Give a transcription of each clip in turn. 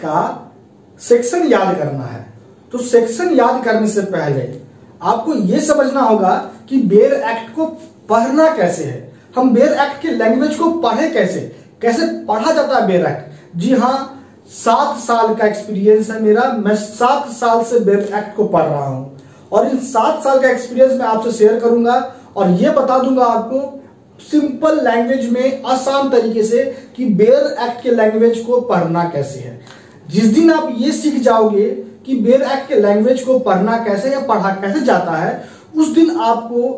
का सेक्शन याद करना है। तो सेक्शन याद करने से पहले आपको यह समझना होगा कि बेयर एक्ट को पढ़ना कैसे है, हम बेयर एक्ट के लैंग्वेज को पढ़े कैसे, कैसे पढ़ा जाता है बेयर एक्ट। जी हाँ, 7 साल का एक्सपीरियंस है मेरा, मैं 7 साल से बेयर एक्ट को पढ़ रहा हूं और इन 7 साल का एक्सपीरियंस मैं आपसे शेयर करूंगा और यह बता दूंगा आपको सिंपल लैंग्वेज में, आसान तरीके से कि बेयर एक्ट के लैंग्वेज को पढ़ना कैसे है। जिस दिन आप ये सीख जाओगे कि बेयर एक्ट के लैंग्वेज को पढ़ना कैसे या पढ़ा कैसे जाता है, उस दिन आपको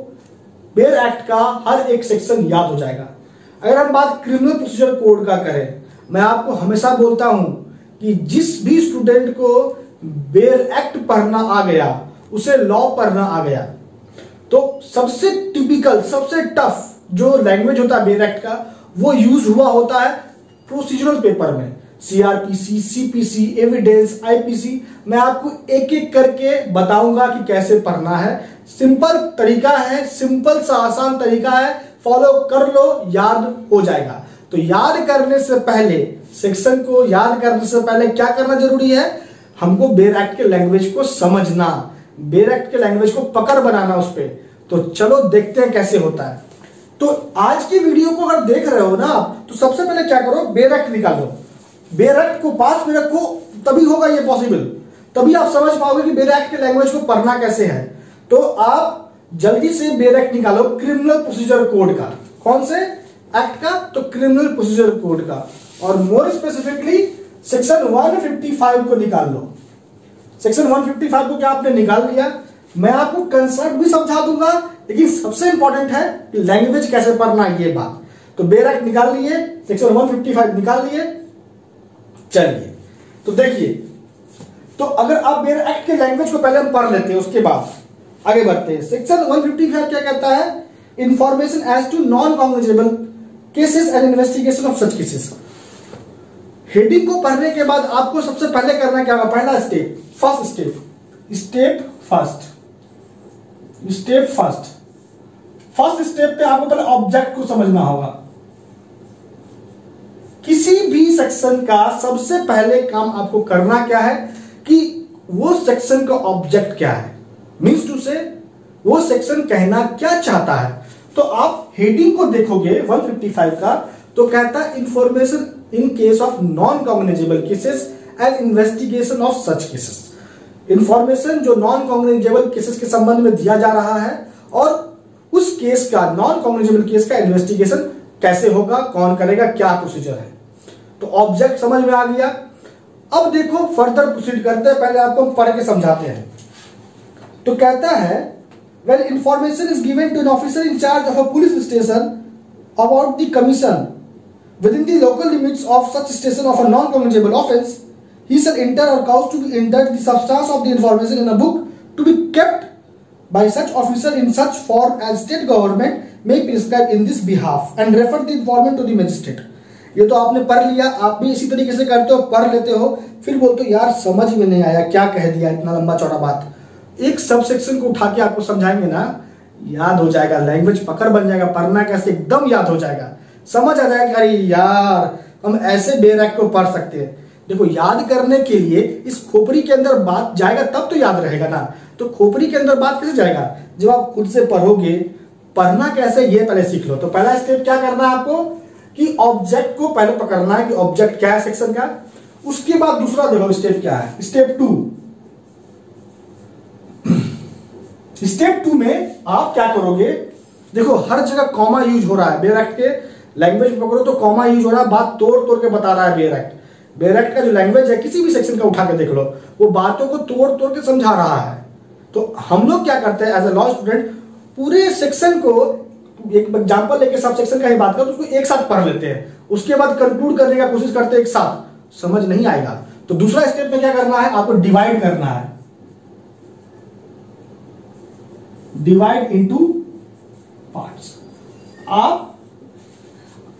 बेयर एक्ट का हर एक सेक्शन याद हो जाएगा। अगर हम बात क्रिमिनल प्रोसीजर कोड का करें, मैं आपको हमेशा बोलता हूं कि जिस भी स्टूडेंट को बेयर एक्ट पढ़ना आ गया उसे लॉ पढ़ना आ गया। तो सबसे टिपिकल, सबसे टफ जो लैंग्वेज होता है बेयर एक्ट का, वो यूज हुआ होता है प्रोसीजरल पेपर में, सीआरपीसी, सीपीसी, एविडेंस, आईपीसी। मैं आपको एक एक करके बताऊंगा कि कैसे पढ़ना है। सिंपल तरीका है, सिंपल सा आसान तरीका है, फॉलो कर लो, याद हो जाएगा। तो याद करने से पहले, सेक्शन को याद करने से पहले क्या करना जरूरी है, हमको बेयर एक्ट के लैंग्वेज को समझना, बेयर एक्ट के लैंग्वेज को पकड़ बनाना उस पर। तो चलो देखते हैं कैसे होता है। तो आज की वीडियो को अगर देख रहे हो ना आप, तो सबसे पहले क्या करो, बेयर एक्ट निकालो। बेयर एक्ट को पास में रखो, तभी होगा ये पॉसिबल, तभी आप समझ पाओगे कि बेयर एक्ट के लैंग्वेज को पढ़ना कैसे है। तो आप जल्दी से बेयर एक्ट निकालो क्रिमिनल प्रोसीजर कोड का। कौन से एक्ट का? तो क्रिमिनल प्रोसीजर कोड का, और मोर स्पेसिफिकली सेक्शन 155 को निकाल लो। सेक्शन 155 को क्या आपने निकाल लिया? मैं आपको कंसेप्ट भी समझा दूंगा, लेकिन सबसे इंपॉर्टेंट है कि लैंग्वेज कैसे पढ़ना है ये बात। तो बेयर एक्ट निकाल लिए, सेक्शन 155 निकाल लिए। चलिए तो देखिए, तो अगर आप बेयर एक्ट के लैंग्वेज को पहले हम पढ़ लेते हैं, उसके बाद आगे बढ़ते हैं। सेक्शन 155 क्या कहता है? Information as to non cognizable cases and investigation of such cases. Heading को पढ़ने के बाद आपको सबसे पहले करना क्या होगा? पहला स्टेप, फर्स्ट स्टेप पे आपको पहले ऑब्जेक्ट को समझना होगा। किसी भी सेक्शन का सबसे पहले काम आपको करना क्या है कि वो सेक्शन का ऑब्जेक्ट क्या है, मीन्स टू से वो सेक्शन कहना क्या चाहता है। तो आप हेडिंग को देखोगे 155 का, तो कहता है information in case of non cognizable cases and investigation of such cases. Information जो नॉन कॉग्निजेबल केसेस के संबंध में दिया जा रहा है और उस केस का, नॉन कॉग्निजेबल केस का इन्वेस्टिगेशन कैसे होगा, कौन करेगा, क्या प्रोसीजर है। तो ऑब्जेक्ट समझ में आ गया। अब देखो फर्दर प्रोसीड करते हैं, पहले आपको पढ़ के समझाते हैं। तो कहता है when information is given to an officer in charge of a police station about the commission within the local limits of such station of a non-cognizable offence, he shall enter or cause to be entered the substance of the information in a book to be kept by such officer in such form as state government may prescribe in this behalf and refer the informant to the magistrate। ये तो आपने पढ़ लिया, आप भी इसी तरीके से करते हो, पढ़ लेते हो, फिर बोलते हो यार समझ में नहीं आया, क्या कह दिया इतना लंबा चौड़ा बात। एक सब सेक्शन को उठा के आपको समझाएंगे ना, याद हो जाएगा, लैंग्वेज पकड़ बन जाएगा, पढ़ना कैसे एकदम याद हो जाएगा, समझ आ जाएगा कि अरे यार हम ऐसे बेयर एक्ट को पढ़ सकते हैं। देखो याद करने के लिए इस खोपड़ी के अंदर बात जाएगा तब तो याद रहेगा ना। तो खोपड़ी के अंदर बात कैसे जाएगा? जब आप खुद से पढ़ोगे। पढ़ना कैसे ये पहले सीख लो। तो पहला स्टेप क्या करना है आपको कि ऑब्जेक्ट को पहले पकड़ना है कि ऑब्जेक्ट क्या है सेक्शन का। उसके बाद दूसरा देखो स्टेप क्या है, स्टेप 2। स्टेप 2 में आप क्या करोगे? देखो हर जगह कॉमा यूज हो रहा है, बेयर एक्ट के लैंग्वेज पकड़ो तो कॉमा यूज हो रहा है, बात तोड़ तोड़ के बता रहा है बेयर एक्ट। बेयर एक्ट का जो लैंग्वेज है किसी भी सेक्शन का उठा के देख लो, वो बातों को तोड़ तोड़ के समझा रहा है। तो हम लोग क्या करते हैं एज ए लॉ स्टूडेंट, पूरे सेक्शन को एक एग्जांपल लेके सब सेक्शन का ही बात करो तो उसको एक साथ पढ़ लेते हैं, उसके बाद कंक्लूड करने का कोशिश करते हैं एक साथ, समझ नहीं आएगा। तो दूसरा स्टेप में क्या करना है, आपको डिवाइड करना है, डिवाइड इनटू पार्ट्स। आप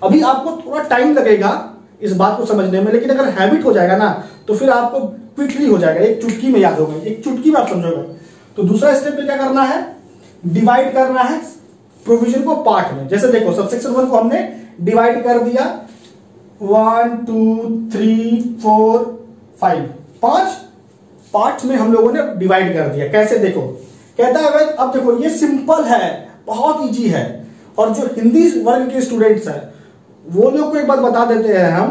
अभी आपको थोड़ा टाइम लगेगा इस बात को समझने में, लेकिन अगर हैबिट हो जाएगा ना तो फिर आपको क्विकली हो जाएगा, एक चुटकी में याद होगा, एक चुटकी में आप समझोगे। तो दूसरा स्टेप में क्या करना है, डिवाइड करना है प्रोविजन को पार्ट में। जैसे देखो सबसेक्शन 1 को हमने डिवाइड कर दिया 1 2 3 4 5 5 पार्ट में हम लोगों ने डिवाइड कर दिया। कैसे देखो, कहता है भाई अब देखो ये सिंपल है, बहुत इजी है, और जो हिंदी वर्ग के स्टूडेंट्स हैं वो लोग को एक बात बता देते हैं हम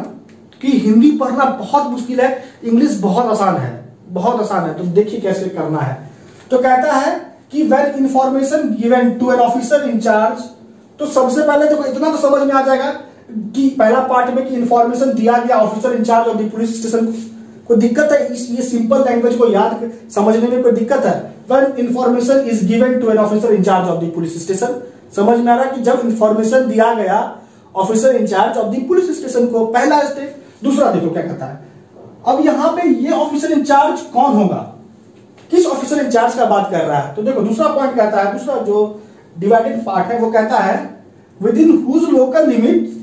कि हिंदी पढ़ना बहुत मुश्किल है, इंग्लिश बहुत आसान है, बहुत आसान है। तो देखिए कैसे करना है। तो कहता है कि when information given to an officer in charge, तो सबसे पहले देखो इतना तो समझ में आ जाएगा कि पहला पार्ट में कि इंफॉर्मेशन दिया गया officer in charge of the police station. कोई दिक्कत है ये सिंपल लैंग्वेज को याद समझने में कोई दिक्कत है? When information is given to an officer in charge of the police station, समझ में आ रहा कि जब इंफॉर्मेशन दिया गया officer in charge of the police station को, पहला स्टेप। दूसरा देखो क्या कहता है, अब यहां पे ये ऑफिसर इंचार्ज कौन होगा, किस ऑफिसर इंचार्ज का बात कर रहा है? तो देखो दूसरा पॉइंट कहता है, दूसरा जो डिवाइडेड पार्ट है वो कहता है within whose local limit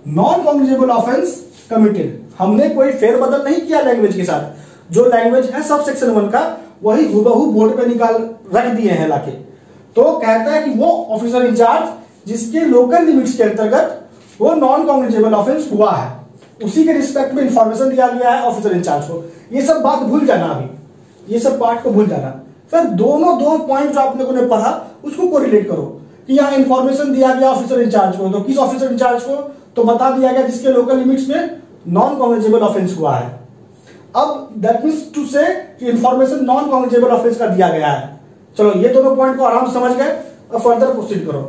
non cognizable offence committed. हमने कोई फेरबदल नहीं किया लैंग्वेज के साथ, जो लैंग्वेज है सब सेक्शन 1 का वही हुबहू बोर्ड पे निकाल रख दिए हैं लाके। तो कहता है कि वो ऑफिसर इंचार्ज जिसके लोकल लिमिट्स के अंतर्गत वो नॉन कॉग्निजेबल ऑफेंस हुआ है, उसी के रिस्पेक्ट में इंफॉर्मेशन दिया गया है ऑफिसर इंचार्ज को। ये सब बात भूल जाना, अभी ये सब पार्ट को भूल जाना। फिर दो पॉइंट जो आप लोगों ने पढ़ा उसको कोरिलेट करो कि यहाँ इंफॉर्मेशन दिया गया ऑफिसर इंचार्ज को, तो किस ऑफिसर इंचार्ज को? तो बता दिया गया जिसके लोकल लिमिट्स में नॉन कॉग्निजेबल ऑफेंस हुआ है। अब दैट मींस टू से कि इंफॉर्मेशन नॉन कॉग्निजेबल ऑफेंस का दिया गया है। चलो ये दोनों पॉइंट को आराम से समझ गए, अब फर्दर प्रोसीड करो।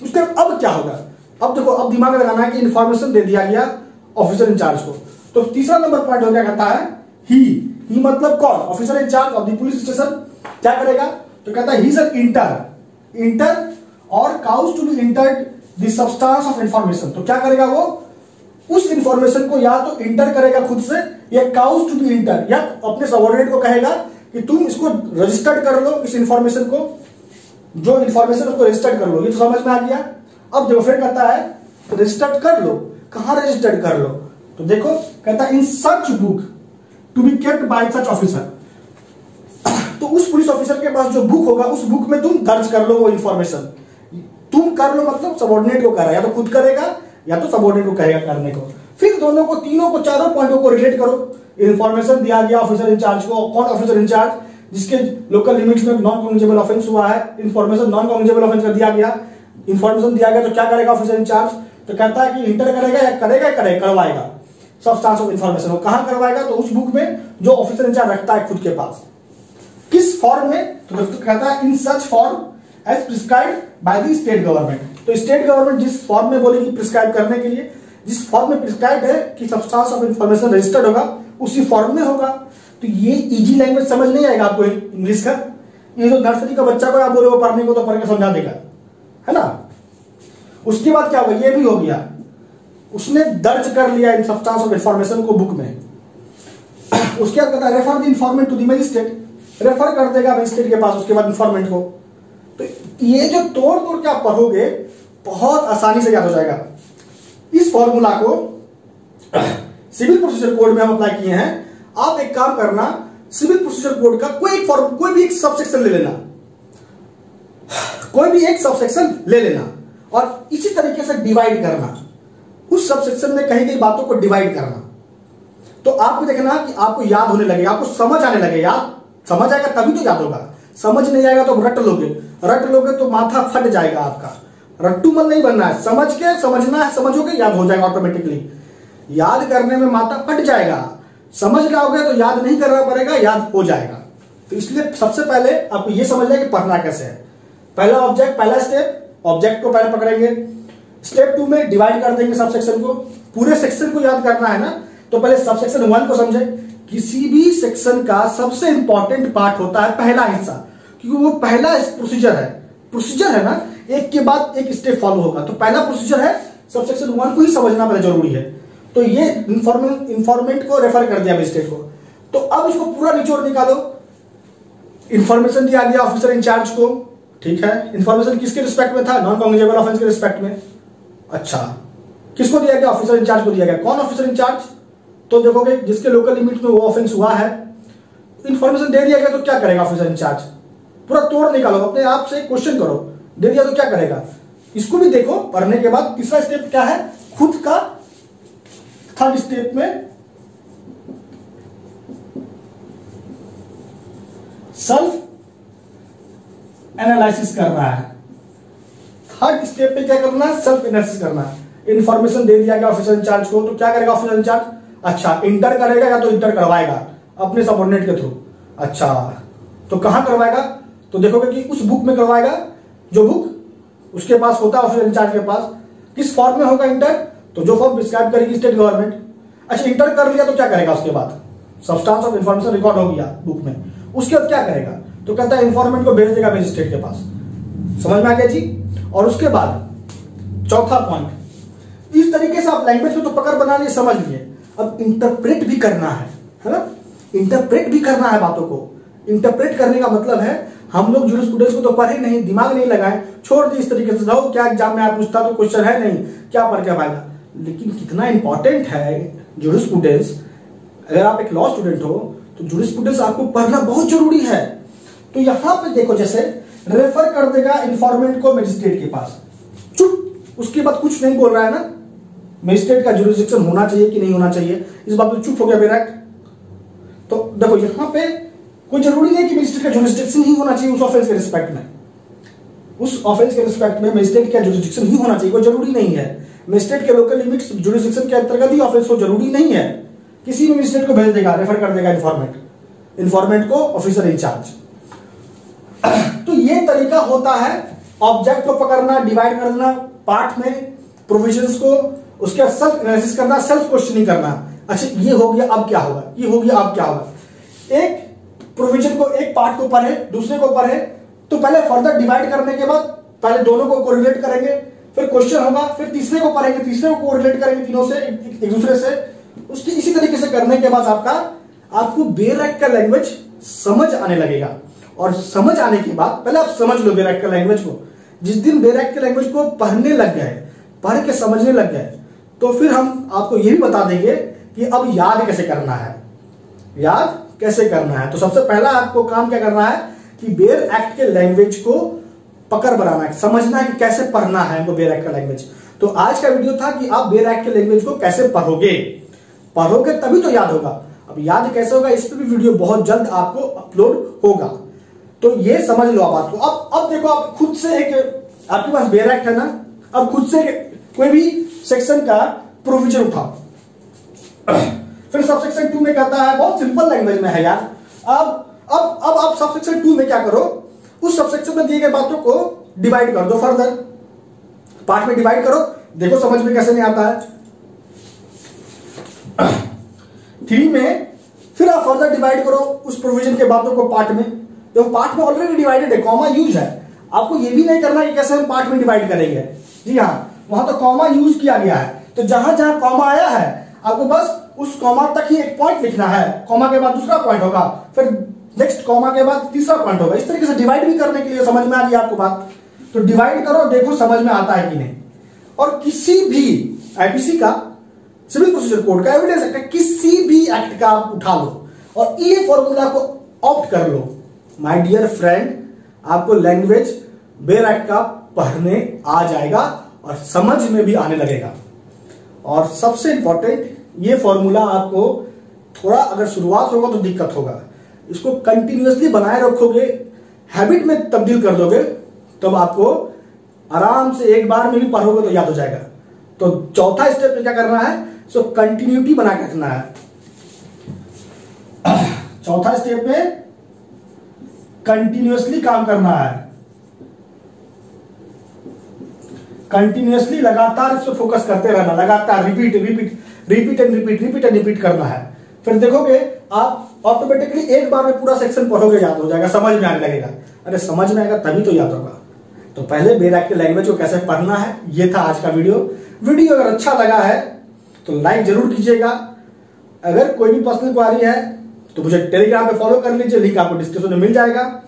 उसके अब क्या होगा, अब देखो अब दिमाग लगाना है कि इंफॉर्मेशन दे दिया गया ऑफिसर इंचार्ज को। तो तीसरा नंबर पॉइंट हो गया, कहता है ही मतलब कौन? Officer in charge of the police station क्या करेगा? तो कहता है he is an enter or cause to be entered the substance of information. तो क्या करेगा वो? उस इंफॉर्मेशन को या तो इंटर करेगा खुद से, या काउज टू बी इंटर, या अपने सबऑर्डिनेट को कहेगा कि तुम इसको रजिस्टर्ड कर लो, इस इंफॉर्मेशन को, जो इंफॉर्मेशन उसको रजिस्टर्ड कर लो। ये तो समझ में आ गया। अब देखो फिर कहता है रजिस्टर्ड कर लो, कहां रजिस्टर्ड कर लो? तो देखो कहता है in such book to be kept by such officer. तो उस पुलिस ऑफिसर के पास जो बुक होगा उस बुक में तुम दर्ज कर लो वो इंफॉर्मेशन। तुम कर लो मतलब सबऑर्डिनेट को कर रहा है, या तो खुद करेगा या तो सबऑर्डिनेट को कहेगा करने को। फिर दोनों को, तीनों को, चारों पॉइंटों को रिलेट करो। इंफॉर्मेशन दिया गया ऑफिसर इंचार्ज को, कौन ऑफिसर इंचार्ज? जिसके लोकल लिमिट्स में नॉन कॉग्निजेबल ऑफेंस हुआ है, इंफॉर्मेशन नॉन कॉग्निजेबल ऑफेंस का दिया गया, इंफॉर्मेशन दिया गया तो क्या करेगा ऑफिसर इंचार्ज? तो कहता है कि इंटर करेगा या करवाएगा सब्सटेंस ऑफ इंफॉर्मेशन। वो कहां करवाएगा? तो उस बुक में जो ऑफिसर इंचार्ज रखता है खुद के पास। किस फॉर्म में? तो कहता है in such form as prescribed by the state government. तो स्टेट गवर्नमेंट जिस फॉर्म में बोलेगी प्रिस्क्राइब करने के लिए, जिस फॉर्म में प्रिस्क्राइब है कि सब्सटेंस ऑफ इंफॉर्मेशन रजिस्टर्ड होगा, उसी फॉर्म में होगा। तो ये इजी लैंग्वेज समझ नहीं आएगा आपको इंग्लिश का। ये जो नर्सरी का बच्चा को आप बोले वो पढ़ने को तो पढ़ के समझा देगा, है ना। उसके बाद क्या होगा? ये भी हो गया, उसने दर्ज कर लिया इन सब्सटेंस ऑफ इंफॉर्मेशन को बुक में। उसके बाद कहता है refer the informant to the magistrate, refer कर देगा मजिस्ट्रेट के पास उसके बाद इंफॉर्मेंट को। तो ये जो तोड़ तोड़ के आप पढ़ोगे बहुत आसानी से याद हो जाएगा। इस फॉर्मूला को सिविल प्रोसीजर कोड में हम अप्लाई किए हैं। आप एक काम करना, सिविल प्रोसीजर कोड का कोई भी एक सबसेक्शन ले लेना, कोई भी एक सबसेक्शन ले लेना और इसी तरीके से डिवाइड करना। उस सबसेक्शन में कही गई बातों को डिवाइड करना, तो आपको देखना कि आपको याद होने लगेगा, आपको समझ आने लगेगा। याद समझ आएगा तभी तो याद होगा, समझ नहीं आएगा तो रट लोगे तो माथा फट जाएगा आपका। रट्टू मन नहीं बनना है, समझ के समझना है, समझोगे याद हो जाएगा ऑटोमेटिकली। याद करने में माथा फट जाएगा, समझ लाओगे तो याद नहीं करना पड़ेगा, याद हो जाएगा। तो इसलिए सबसे पहले आपको यह समझ लें कि पढ़ना कैसे है। पहला ऑब्जेक्ट, पहला स्टेप, ऑब्जेक्ट को पहले पकड़ेंगे। स्टेप 2 में डिवाइड कर देंगे सब सेक्शन को। पूरे सेक्शन को याद करना है ना, तो पहले सब सेक्शन 1 को समझे। किसी भी सेक्शन का सबसे इंपॉर्टेंट पार्ट होता है पहला हिस्सा, क्योंकि वो पहला प्रोसीजर है ना, एक के बाद एक स्टेप फॉलो होगा। तो पहला प्रोसीजर है, सब सेक्शन 1 को ही समझना पहले जरूरी है। तो ये इंफॉर्मेंट को रेफर कर दिया मजिस्ट्रेट को। तो अब इसको पूरा निचोड़ निकालो। इंफॉर्मेशन दिया गया ऑफिसर इंचार्ज को, ठीक है। इंफॉर्मेशन किसके रिस्पेक्ट में था? नॉन कॉग्निजेबल ऑफेंस के रिस्पेक्ट में। अच्छा, किसको दिया गया? ऑफिसर इंचार्ज को दिया गया। कौन ऑफिसर इंचार्ज? तो देखोगे जिसके लोकल लिमिट में वो ऑफेंस हुआ है। इंफॉर्मेशन दे दिया गया तो क्या करेगा ऑफिसर इंचार्ज? पूरा तोड़ निकालो, अपने आप से क्वेश्चन करो। दे दिया तो क्या करेगा? इसको भी देखो पढ़ने के बाद। तीसरा स्टेप क्या है? खुद का। थर्ड स्टेप में सेल्फ एनालिसिस कर रहा है। थर्ड स्टेप पे क्या करना है? सेल्फ एनालिसिस करना है। इंफॉर्मेशन दे दिया गया ऑफिसर इंचार्ज को, तो क्या करेगा ऑफिसर इंचार्ज? अच्छा, इंटर करेगा या तो इंटर करवाएगा अपने सबऑर्डिनेट के थ्रू। अच्छा, तो कहां करवाएगा? तो देखोगे कि उस बुक में करवाएगा जो बुक उसके पास होता है, ऑफिसर इंचार्ज के पास। किस फॉर्म में होगा इंटर? तो जो फॉर्म प्रिस्क्राइब करेगी स्टेट गवर्नमेंट। अच्छा, इंटर कर लिया तो क्या करेगा उसके बाद? सब्सटेंस ऑफ इंफॉर्मेशन रिकॉर्ड हो गया बुक में, उसके बाद क्या करेगा? तो कहता है इंफॉर्मेंट को भेज देगा मजिस्ट्रेट के पास। समझ में आ गया जी? और उसके बाद चौथा पॉइंट, इस तरीके से आप लैंग्वेज को तो पकड़ बना लिए, समझ लिए, अब इंटरप्रेट भी करना है ना? इंटरप्रेट भी करना है बातों को। इंटरप्रेट करने का मतलब है हम लोग जूरिस्प्रूडेंस को तो पढ़े नहीं, दिमाग नहीं लगाए, छोड़ दी इस तरीके से, जाओ क्या एग्जाम में आप पूछता तो क्वेश्चन है नहीं, क्या पढ़ के पाएगा। लेकिन कितना इंपॉर्टेंट है जूरिस्प्रूडेंस। अगर आप एक लॉ स्टूडेंट हो तो जूरिस्प्रूडेंस आपको पढ़ना बहुत जरूरी है। तो यहां पे देखो, जैसे रेफर कर देगा इंफॉर्मेंट को मजिस्ट्रेट के पास, चुप, उसके बाद कुछ नहीं बोल रहा है ना। मजिस्ट्रेट का जुरिस्डिक्शन होना चाहिए कि नहीं होना चाहिए, इस बात पे चुप हो गया बेरैक्ट। तो देखो यहां पे कोई जरूरी नहीं कि मजिस्ट्रेट का जुरिस्डिक्शन ही होना चाहिए उस ऑफेंस के रिस्पेक्ट में। उस ऑफेंस के रिस्पेक्ट में मजिस्ट्रेट का जुरिस्डिक्शन ही होना चाहिए, कोई जरूरी नहीं है। मजिस्ट्रेट के लोकल लिमिट्स जुरिस्डिक्शन के अंतर्गत ही ऑफेंस हो, जरूरी नहीं है। किसी भी मजिस्ट्रेट को भेज देगा, रेफर कर देगा इंफॉर्मेंट को ऑफिसर इंचार्ज। तो ये तरीका होता है ऑब्जेक्ट को पकड़ना, डिवाइड करना पार्ट में, प्रोविजंस को, उसके सेल्फ एनालिसिस करना, सेल्फ क्वेश्चनिंग करना। अच्छा, ये हो गया, अब क्या होगा? ये हो गया, अब क्या होगा? एक प्रोविजन को, एक पार्ट को पढ़े, दूसरे को पढ़े, तो पहले फर्दर डिवाइड करने के बाद पहले दोनों को कोरिलेट करेंगे, फिर क्वेश्चन होगा, फिर तीसरे को पढ़ेंगे, तीसरे को कोरिलेट करेंगे तीनों से, एक दूसरे से। उसकी इसी तरीके से करने के बाद आपको बेयर एक्ट का लैंग्वेज समझ आने लगेगा। और समझ आने के बाद, पहले आप समझ लो बेयर एक्ट का लैंग्वेज को। जिस दिन बेयर एक्ट के लैंग्वेज को पढ़ने लग गए, पढ़ के समझने लग गए, तो फिर हम आपको यह भी बता देंगे कि अब याद कैसे करना है। याद कैसे करना है? तो सबसे पहला आपको काम क्या करना है कि बेयर एक्ट के लैंग्वेज को पकड़ बनाना है, समझना है कि कैसे पढ़ना है हमको बेयर एक्ट का लैंग्वेज। तो आज का वीडियो था कि आप बेयर एक्ट के लैंग्वेज को कैसे पढ़ोगे तभी तो याद होगा। अब याद कैसे होगा, इस पर भी वीडियो बहुत जल्द आपको अपलोड होगा। तो ये समझ लो आप बात को। अब देखो, आप खुद से एक, आपके पास बेयर एक्ट है ना, अब खुद से कोई भी सेक्शन का प्रोविजन उठाओ। फिर सब सेक्शन 2 में कहता है, बहुत सिंपल लैंग्वेज में है यार। अब आप सब सेक्शन 2 में क्या करो, उस सब सेक्शन में दिए गए बातों को डिवाइड कर दो, फर्दर पार्ट में डिवाइड करो। देखो समझ में कैसे नहीं आता है। 3 में फिर आप फर्दर डिवाइड करो उस प्रोविजन के बातों को पार्ट में। देखो पार्ट में ऑलरेडी डिवाइडेड है, कॉमा यूज है। आपको ये भी नहीं करना कि कैसे हम पार्ट में डिवाइड करेंगे। जी हाँ, वहां तो कॉमा यूज किया गया है, तो जहां जहां कॉमा आया है आपको बस उस कॉमा तक ही एक पॉइंट लिखना है। कॉमा के बाद दूसरा पॉइंट होगा, फिर नेक्स्ट कॉमा के बाद तीसरा पॉइंट होगा। इस तरीके से डिवाइड भी करने के लिए, समझ में आ गई आपको बात? तो डिवाइड करो, देखो समझ में आता है कि नहीं। और किसी भी आईपीसी का, सिविल प्रोसीजर कोड का, एविडेंस एक्ट का, किसी भी एक्ट का आप उठा लो और ये फॉर्मूला को ऑप्ट कर लो। माय डियर फ्रेंड, आपको लैंग्वेज बेयर एक्ट का पढ़ने आ जाएगा और समझ में भी आने लगेगा। और सबसे इंपॉर्टेंट, ये फॉर्मूला आपको थोड़ा अगर शुरुआत होगा तो दिक्कत होगा, इसको कंटिन्यूअसली बनाए रखोगे, हैबिट में तब्दील कर दोगे, तब आपको आराम से एक बार में भी पढ़ोगे तो याद हो जाएगा। तो चौथा स्टेप में क्या करना है, सो कंटिन्यूटी बना के रखना है। चौथा स्टेप में कंटिन्यूअसली काम करना है, कंटिन्यूअसली लगातार इस पर फोकस करते रहना, लगातार रिपीट एंड रिपीट करना है। फिर देखोगे आप ऑटोमेटिकली एक बार में पूरा सेक्शन पढ़ोगे, याद हो जाएगा, समझ में आने लगेगा। अरे समझ में आएगा तभी तो याद होगा। तो पहले बेयर एक्ट के लैंग्वेज को कैसे पढ़ना है, ये था आज का वीडियो अगर अच्छा लगा है तो लाइक जरूर कीजिएगा। अगर कोई भी पर्सनल क्वारी है तो मुझे टेलीग्राम पे फॉलो कर लीजिए, लिंक आपको डिस्क्रिप्शन में मिल जाएगा।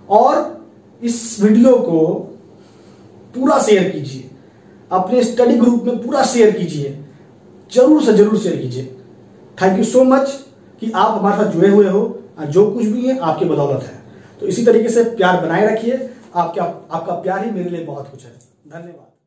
और इस वीडियो को पूरा शेयर कीजिए, अपने स्टडी ग्रुप में पूरा शेयर कीजिए, जरूर से जरूर शेयर कीजिए। थैंक यू सो मच कि आप हमारे साथ जुड़े हुए हो, और जो कुछ भी है आपकी बदौलत है। तो इसी तरीके से प्यार बनाए रखिए, आपका प्यार ही मेरे लिए बहुत कुछ है। धन्यवाद।